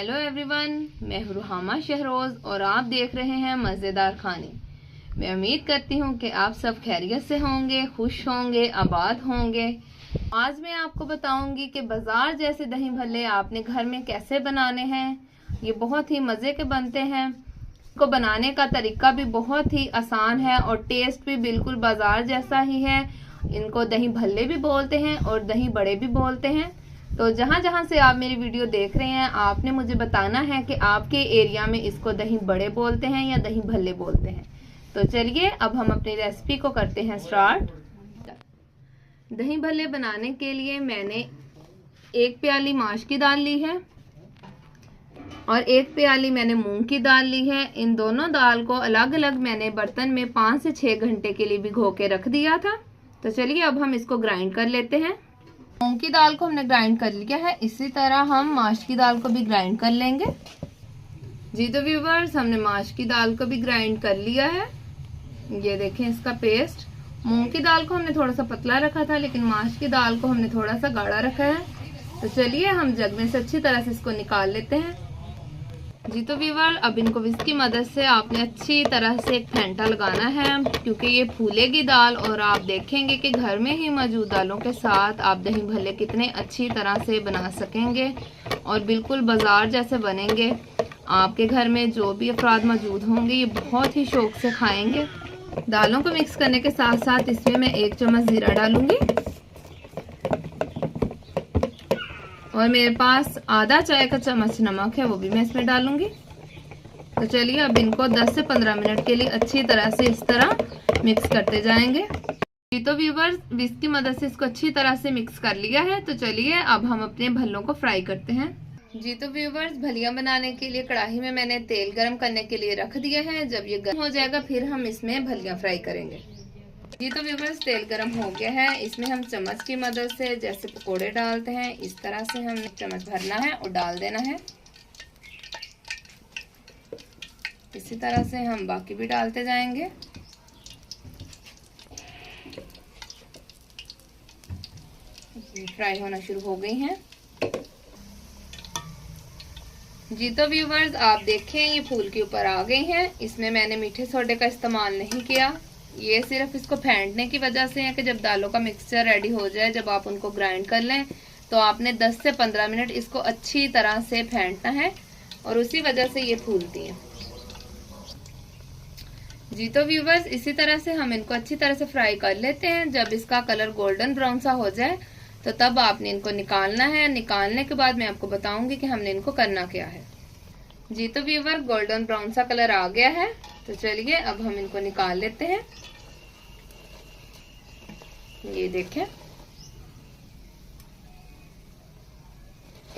Hello everyone, मैं हूं Ruhamah Shahroz और आप देख रहे हैं मज़ेदार खाने। मैं उम्मीद करती हूं कि आप सब खैरियत से होंगे, खुश होंगे, आबाद होंगे। आज मैं आपको बताऊंगी कि बाजार जैसे दही भल्ले आपने घर में कैसे बनाने हैं। ये बहुत ही मज़े के बनते हैं। इनको बनाने का तरीका भी बहुत ही आसान है और टेस्ट भी बिल्कुल बाजार जैसा ही है। इनको दही भल्ले भी बोलते हैं और दही बड़े भी बोलते हैं। तो जहां जहां से आप मेरी वीडियो देख रहे हैं, आपने मुझे बताना है कि आपके एरिया में इसको दही बड़े बोलते हैं या दही भल्ले बोलते हैं। तो चलिए अब हम अपनी रेसिपी को करते हैं स्टार्ट। दही भल्ले बनाने के लिए मैंने 1 प्याली माश की दाल ली है और 1 प्याली मैंने मूंग की दाल ली है। इन दोनों दाल को अलग अलग मैंने बर्तन में 5 से 6 घंटे के लिए भिगो के रख दिया था। तो चलिए अब हम इसको ग्राइंड कर लेते हैं। मूंग की दाल को हमने ग्राइंड कर लिया है, इसी तरह हम माश की दाल को भी ग्राइंड कर लेंगे। जी तो व्यूवर्स, हमने माश की दाल को भी ग्राइंड कर लिया है। ये देखें इसका पेस्ट। मूंग की दाल को हमने थोड़ा सा पतला रखा था, लेकिन माश की दाल को हमने थोड़ा सा गाढ़ा रखा है। तो चलिए हम जग में से अच्छी तरह से इसको निकाल लेते हैं। जी तो व्यूवर, अब इनको विस्क की मदद से आपने अच्छी तरह से एक फेंटा लगाना है, क्योंकि ये फूलेगी दाल और आप देखेंगे कि घर में ही मौजूद दालों के साथ आप दही भल्ले कितने अच्छी तरह से बना सकेंगे और बिल्कुल बाजार जैसे बनेंगे। आपके घर में जो भी अफराद मौजूद होंगे ये बहुत ही शौक से खाएंगे। दालों को मिक्स करने के साथ साथ इसमें मैं 1 चम्मच जीरा डालूंगी और मेरे पास आधा चाय का चम्मच नमक है, वो भी मैं इसमें डालूंगी। तो चलिए अब इनको 10 से 15 मिनट के लिए अच्छी तरह से इस तरह मिक्स करते जाएंगे। जी तो व्यूवर्स, विस्क की मदद से इसको अच्छी तरह से मिक्स कर लिया है। तो चलिए अब हम अपने भल्लों को फ्राई करते हैं। जी तो व्यूवर्स, भलिया बनाने के लिए कढ़ाई में मैंने तेल गरम करने के लिए रख दिया है। जब ये गर्म हो जाएगा फिर हम इसमें भलिया फ्राई करेंगे। जी तो व्यूवर्स, तेल गरम हो गया है। इसमें हम चम्मच की मदद से जैसे पकोड़े डालते हैं इस तरह से हमने चम्मच भरना है और डाल देना है। इसी तरह से हम बाकी भी डालते जाएंगे। फ्राई होना शुरू हो गई हैं। जी तो व्यूवर्स, आप देखें ये फूल के ऊपर आ गई हैं। इसमें मैंने मीठे सोडे का इस्तेमाल नहीं किया। ये सिर्फ इसको फेंटने की वजह से है कि जब दालों का मिक्सचर रेडी हो जाए, जब आप उनको ग्राइंड कर लें, तो आपने 10 से 15 मिनट इसको अच्छी तरह से फेंटना है और उसी वजह से ये फूलती हैं। जी तो व्यूवर्स, इसी तरह से हम इनको अच्छी तरह से फ्राई कर लेते हैं। जब इसका कलर गोल्डन ब्राउन सा हो जाए तो तब आपने इनको निकालना है। निकालने के बाद मैं आपको बताऊंगी कि हमने इनको करना क्या है। जी तो व्यूवर, गोल्डन ब्राउन सा कलर आ गया है। तो चलिए अब हम इनको निकाल लेते हैं। ये देखें,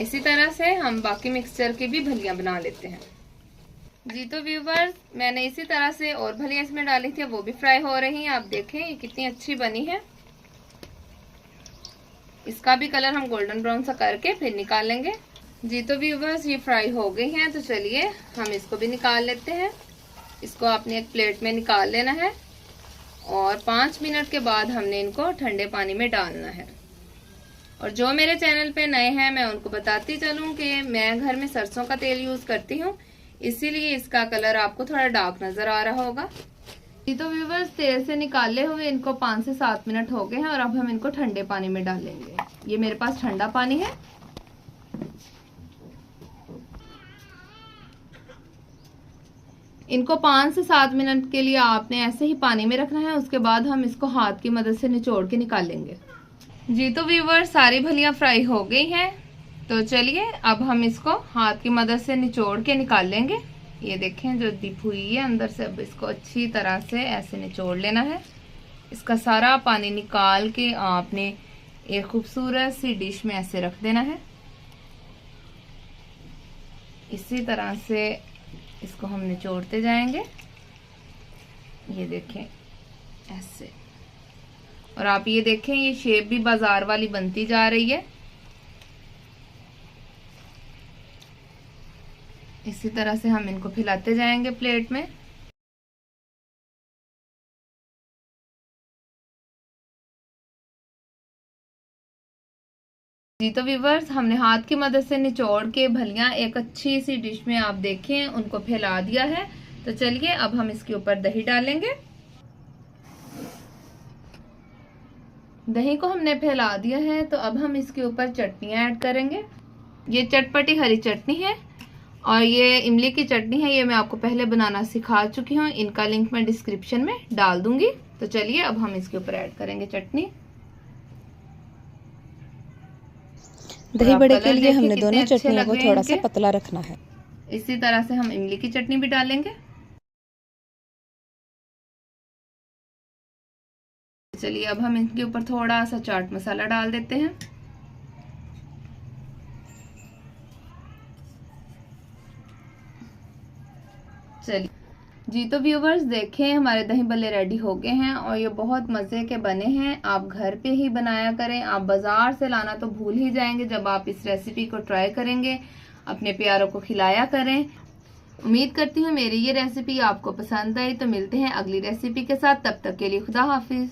इसी तरह से हम बाकी मिक्सचर की भी भलियां बना लेते हैं। जी तो व्यूवर्स, मैंने इसी तरह से और भलियां इसमें डाली थी, वो भी फ्राई हो रही हैं। आप देखें ये कितनी अच्छी बनी है। इसका भी कलर हम गोल्डन ब्राउन सा करके फिर निकाल लेंगे। जी तो व्यूवर्स, ये फ्राई हो गई हैं। तो चलिए हम इसको भी निकाल लेते हैं। इसको आपने एक प्लेट में निकाल लेना है और 5 मिनट के बाद हमने इनको ठंडे पानी में डालना है। और जो मेरे चैनल पे नए हैं, मैं उनको बताती चलूं कि मैं घर में सरसों का तेल यूज करती हूँ, इसीलिए इसका कलर आपको थोड़ा डार्क नजर आ रहा होगा। तो व्यूवर्स, तेल से निकाले हुए इनको 5 से 7 मिनट हो गए हैं और अब हम इनको ठंडे पानी में डालेंगे। ये मेरे पास ठंडा पानी है। इनको 5 से 7 मिनट के लिए आपने ऐसे ही पानी में रखना है। उसके बाद हम इसको हाथ की मदद से निचोड़ के निकालेंगे। जी तो व्यूवर्स, सारी भलियां फ्राई हो गई हैं। तो चलिए अब हम इसको हाथ की मदद से निचोड़ के निकाल लेंगे। ये देखें जो डिप हुई है अंदर से, अब इसको अच्छी तरह से ऐसे निचोड़ लेना है। इसका सारा पानी निकाल के आपने एक खूबसूरत सी डिश में ऐसे रख देना है। इसी तरह से इसको हम निचोड़ते जाएंगे। ये देखें ऐसे, और आप ये देखें ये शेप भी बाजार वाली बनती जा रही है। इसी तरह से हम इनको फैलाते जाएंगे प्लेट में। जी तो व्यूवर्स, हमने हाथ की मदद से निचोड़ के भलियां एक अच्छी सी डिश में आप देखें उनको फैला दिया है। तो चलिए अब हम इसके ऊपर दही डालेंगे। दही को हमने फैला दिया है तो अब हम इसके ऊपर चटनी ऐड करेंगे। ये चटपटी हरी चटनी है और ये इमली की चटनी है। ये मैं आपको पहले बनाना सिखा चुकी हूँ, इनका लिंक मैं डिस्क्रिप्शन में डाल दूंगी। तो चलिए अब हम इसके ऊपर ऐड करेंगे चटनी। दही बड़े के लिए हमने दोनों चटनियों को थोड़ा सा पतला रखना है। इसी तरह से हम इमली की चटनी भी डालेंगे। चलिए अब हम इनके ऊपर थोड़ा सा चाट मसाला डाल देते हैं। चलिए जी तो व्यूवर्स, देखें हमारे दही बल्ले रेडी हो गए हैं और ये बहुत मज़े के बने हैं। आप घर पे ही बनाया करें, आप बाजार से लाना तो भूल ही जाएंगे जब आप इस रेसिपी को ट्राई करेंगे। अपने प्यारों को खिलाया करें। उम्मीद करती हूँ मेरी ये रेसिपी आपको पसंद आई। तो मिलते हैं अगली रेसिपी के साथ, तब तक के लिए खुदा हाफिज।